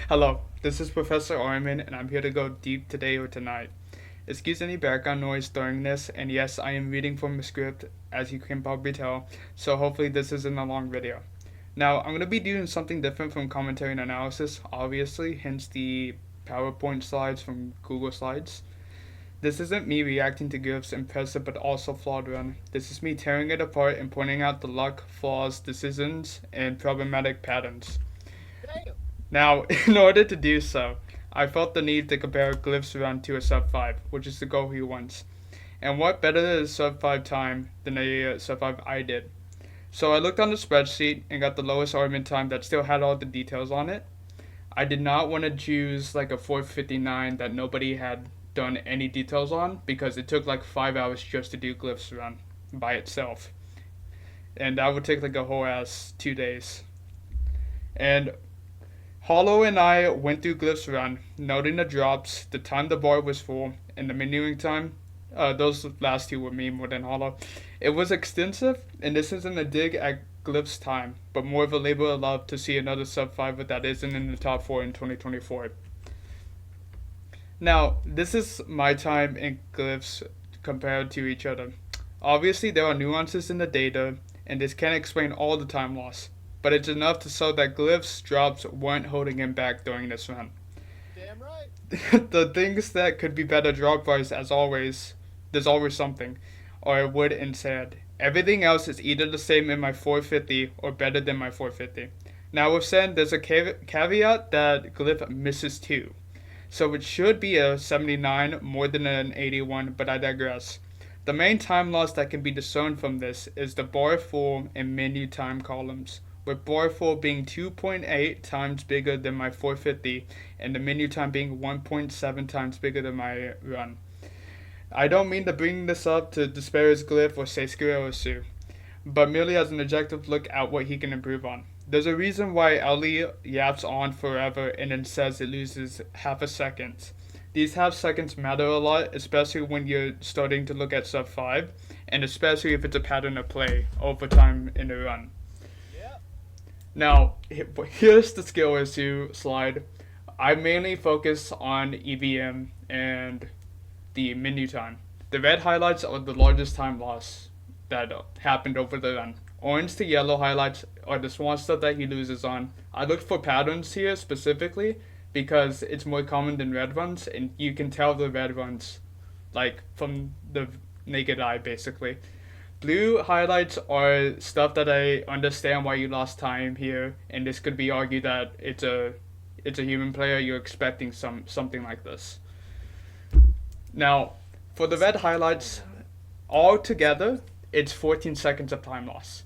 Hello, this is Professor Arumin, and I'm here to go deep today or tonight. Excuse any background noise during this, and yes, I am reading from a script, as you can probably tell, so hopefully this isn't a long video. Now, I'm going to be doing something different from commentary and analysis, obviously, hence the PowerPoint slides from Google Slides. This isn't me reacting to Glyph's impressive but also flawed run. This is me tearing it apart and pointing out the luck, flaws, decisions, and problematic patterns. Now, in order to do so, I felt the need to compare Glyph's run to a sub 5, which is the goal he wants. And what better than a sub 5 time than a sub 5 I did? So I looked on the spreadsheet and got the lowest Arumin time that still had all the details on it. I did not want to choose like a 4:59 that nobody had done any details on because it took like 5 hours just to do Glyph's run by itself. And that would take like a whole ass 2 days. And Hollow and I went through Glyph's run, noting the drops, the time the bar was full, and the menuing time. Those last two were me more than Hollow. It was extensive, and this isn't a dig at Glyph's time, but more of a labor of love to see another sub 5 that isn't in the top 4 in 2024. Now, this is my time and Glyph's compared to each other. Obviously, there are nuances in the data, and this can't explain all the time loss, but it's enough to show that Glyph's drops weren't holding him back during this run. Damn right. The things that could be better drop wise, as always, there's always something, are wood and sand. Everything else is either the same in my 450 or better than my 450. Now with sand, there's a caveat that Glyph misses 2. So it should be a 79 more than an 81, but I digress. The main time loss that can be discerned from this is the bar full and menu time columns, with bar full being 2.8 times bigger than my 450 and the menu time being 1.7 times bigger than my run. I don't mean to bring this up to disparage Glyph or say screw but merely as an objective look at what he can improve on. There's a reason why Ellie yaps on forever and then says it loses half a second. These half seconds matter a lot, especially when you're starting to look at sub 5, and especially if it's a pattern of play over time in the run. Yep. Now, here's the skill issue slide. I mainly focus on EVM and the menu time. The red highlights are the largest time loss that happened over the run. Orange to yellow highlights are the small stuff that he loses on. I looked for patterns here specifically because it's more common than red ones, and you can tell the red ones like from the naked eye basically. Blue highlights are stuff that I understand why you lost time here, and this could be argued that it's a human player, you're expecting something like this. Now, for the red highlights, all together, it's 14 seconds of time loss.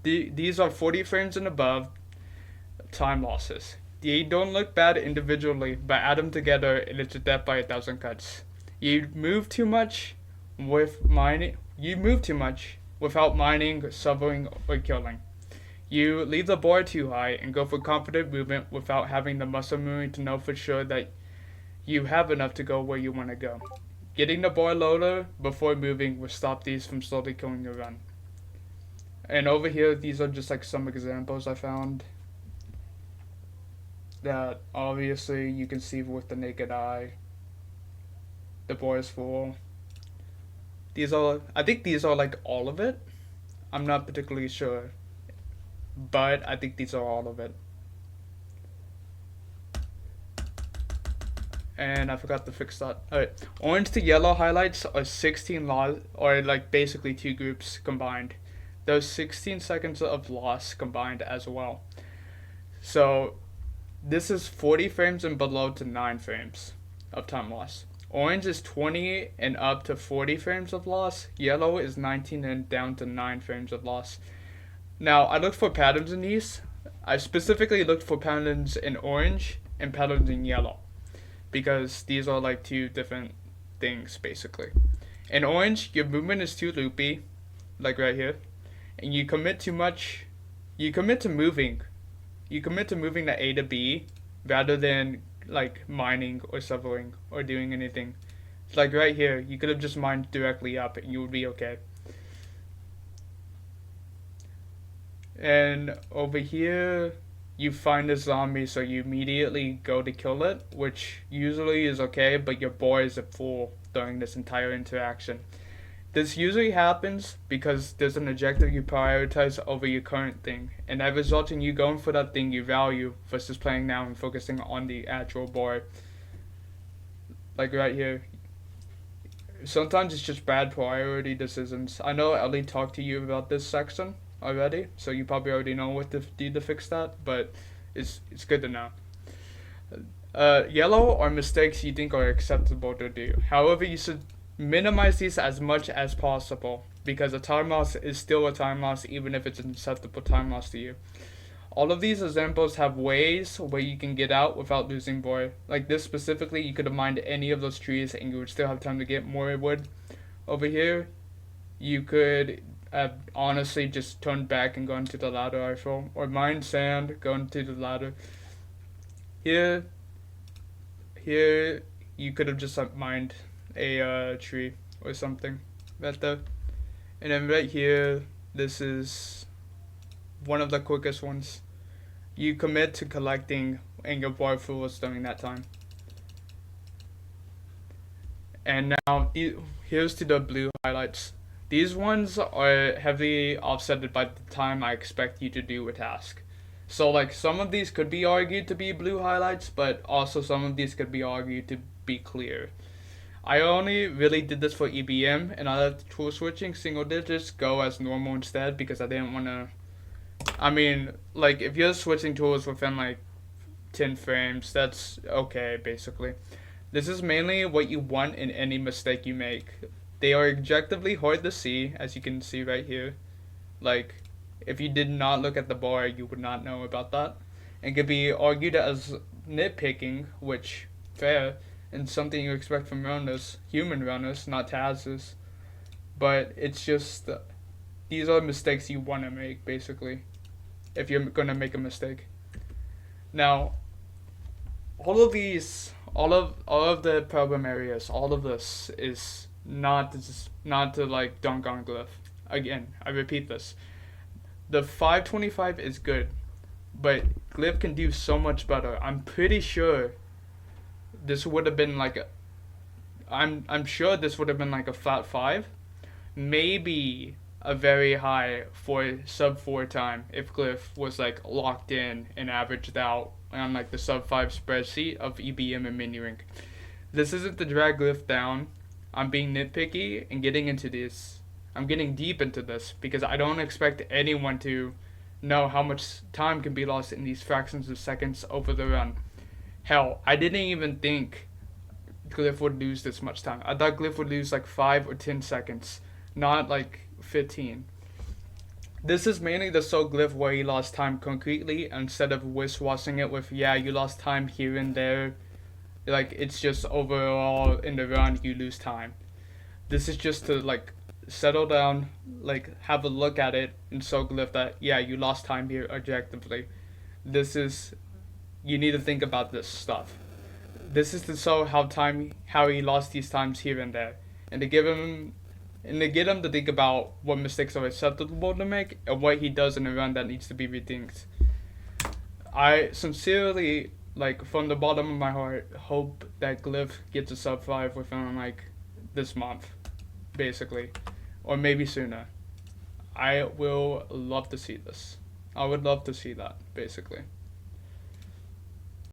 These are 40 frames and above time losses. They don't look bad individually, but add them together and it's a death by 1,000 cuts. You move too much with mining. You move too much without mining, subbing, or killing. You leave the bar too high and go for confident movement without having the muscle memory to know for sure that you have enough to go where you want to go. Getting the bar lower before moving will stop these from slowly killing your run. And over here, these are just like some examples I found that obviously you can see with the naked eye. The bar is full. I think these are like all of it. I'm not particularly sure, but I think these are all of it. And I forgot to fix that. Alright, orange to yellow highlights are 16 loss, or like basically two groups combined. There's 16 seconds of loss combined as well. So this is 40 frames and below to 9 frames of time loss. Orange is 20 and up to 40 frames of loss. Yellow is 19 and down to 9 frames of loss. Now, I looked for patterns in these. I specifically looked for patterns in orange and patterns in yellow, because these are like two different things basically. In orange, your movement is too loopy, like right here, and you commit too much. You commit to moving to A to B rather than like mining or shoveling or doing anything. Like right here, you could have just mined directly up and you would be okay. And over here, you find a zombie, so you immediately go to kill it, which usually is okay, but your boy is a fool during this entire interaction. This usually happens because there's an objective you prioritize over your current thing, and that results in you going for that thing you value versus playing now and focusing on the actual boy. Like right here. Sometimes it's just bad priority decisions. I know Ellie talked to you about this section already, so you probably already know what to do to fix that, but it's good to know. Yellow are mistakes you think are acceptable to do. However, you should minimize these as much as possible because a time loss is still a time loss even if it's an acceptable time loss to you. All of these examples have ways where you can get out without losing boy. Like this specifically, you could have mined any of those trees and you would still have time to get more wood. Over here, you could have honestly just turned back and gone to the ladder rifle. Or mine sand, going to the ladder. Here, you could have just mined a tree or something right there. And then right here, this is one of the quickest ones. You commit to collecting and your boy fools during that time. And now, here's to the blue highlights. These ones are heavily offset by the time I expect you to do a task. So like some of these could be argued to be blue highlights, but also some of these could be argued to be clear. I only really did this for EBM, and I let tool switching single digits go as normal instead because I didn't want to. I mean, like if you're switching tools within like 10 frames, that's okay basically. This is mainly what you want in any mistake you make. They are objectively hard to see, as you can see right here. Like, if you did not look at the bar, you would not know about that. And could be argued as nitpicking, which, fair, and something you expect from runners, human runners, not Taz's. But it's just, these are mistakes you want to make, basically, if you're going to make a mistake. Now, all of the problem areas, all of this is not to like dunk on Glyph. Again, I repeat this. The 525 is good, but Glyph can do so much better. I'm pretty sure this would have been like I'm sure this would have been like a flat 5, maybe a very high for sub 4 time if Glyph was like locked in and averaged out on like the sub 5 spreadsheet of EBM and mini rank. This isn't to drag Glyph down. I'm being nitpicky and getting into this. I'm getting deep into this because I don't expect anyone to know how much time can be lost in these fractions of seconds over the run. Hell, I didn't even think Glyph would lose this much time. I thought Glyph would lose like 5 or 10 seconds, not like 15. This is mainly the so Glyph where he lost time concretely instead of wish-washing it with, yeah, you lost time here and there. Like, it's just overall in the run, you lose time. This is just to, like, settle down, like, have a look at it and so Glyph that, yeah, you lost time here objectively. You need to think about this stuff. This is to show how he lost these times here and there. And to get him to think about what mistakes are acceptable to make and what he does in a run that needs to be rethinked. I sincerely, like from the bottom of my heart, hope that Glyph gets a sub 5 within like this month, basically, or maybe sooner. I will love to see this. I would love to see that, basically.